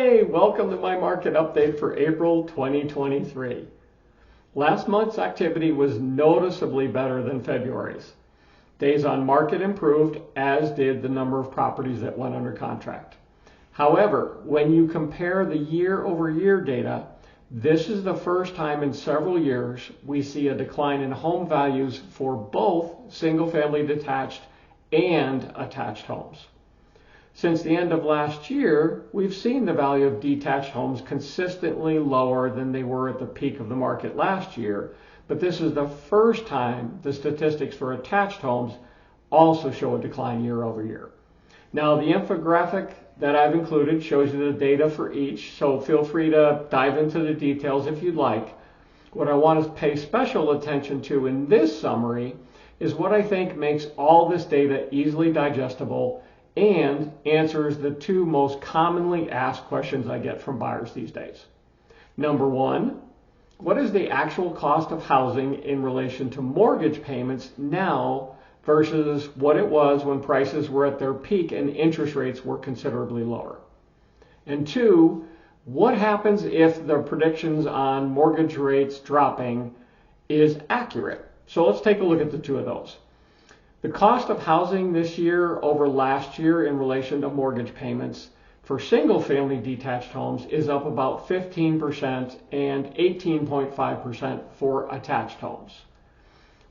Hey, welcome to my market update for April 2023. Last month's activity was noticeably better than February's. Days on market improved, as did the number of properties that went under contract. However, when you compare the year-over-year data, this is the first time in several years we see a decline in home values for both single-family detached and attached homes. Since the end of last year, we've seen the value of detached homes consistently lower than they were at the peak of the market last year, but this is the first time the statistics for attached homes also show a decline year over year. Now, the infographic that I've included shows you the data for each, so feel free to dive into the details if you'd like. What I want to pay special attention to in this summary is what I think makes all this data easily digestible and answers the two most commonly asked questions I get from buyers these days. Number one, what is the actual cost of housing in relation to mortgage payments now versus what it was when prices were at their peak and interest rates were considerably lower? And two, what happens if the predictions on mortgage rates dropping is accurate? So let's take a look at the two of those. The cost of housing this year over last year in relation to mortgage payments for single-family detached homes is up about 15% and 18.5% for attached homes.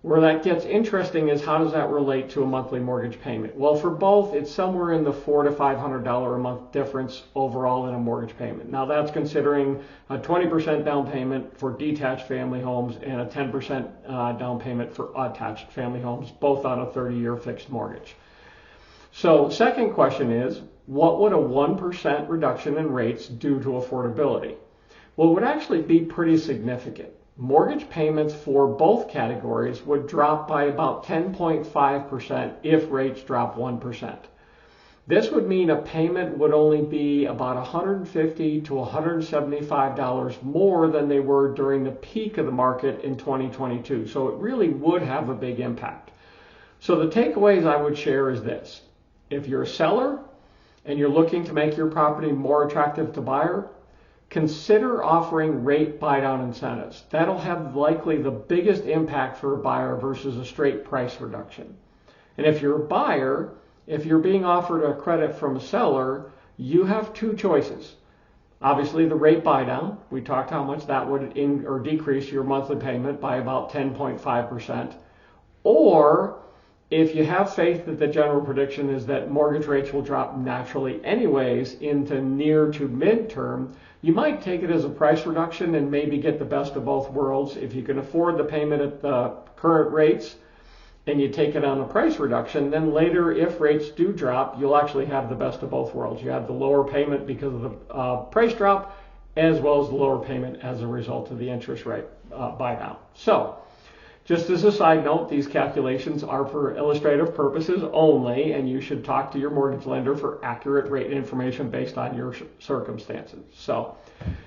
Where that gets interesting is how does that relate to a monthly mortgage payment? Well, for both, it's somewhere in the $400 to $500 a month difference overall in a mortgage payment. Now, that's considering a 20% down payment for detached family homes and a 10% down payment for attached family homes, both on a 30-year fixed mortgage. So, second question is, what would a 1% reduction in rates do to affordability? Well, it would actually be pretty significant. Mortgage payments for both categories would drop by about 10.5% if rates drop 1%. This would mean a payment would only be about $150 to $175 more than they were during the peak of the market in 2022. So it really would have a big impact. So the takeaways I would share is this. If you're a seller and you're looking to make your property more attractive to buyer, consider offering rate buy-down incentives. That'll have likely the biggest impact for a buyer versus a straight price reduction. And if you're a buyer, if you're being offered a credit from a seller, you have two choices. Obviously, the rate buy-down, we talked how much that would decrease your monthly payment by about 10.5%. Or if you have faith that the general prediction is that mortgage rates will drop naturally anyways into near to midterm, you might take it as a price reduction and maybe get the best of both worlds. If you can afford the payment at the current rates and you take it on a price reduction, then later if rates do drop, you'll actually have the best of both worlds. You have the lower payment because of the price drop as well as the lower payment as a result of the interest rate buy down. So, just as a side note, these calculations are for illustrative purposes only, and you should talk to your mortgage lender for accurate rate information based on your circumstances. So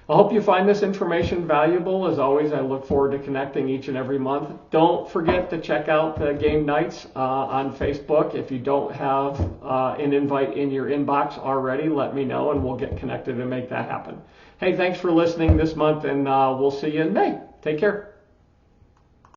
I hope you find this information valuable. As always, I look forward to connecting each and every month. Don't forget to check out the game nights on Facebook. If you don't have an invite in your inbox already, let me know, and we'll get connected and make that happen. Hey, thanks for listening this month, and we'll see you in May. Take care.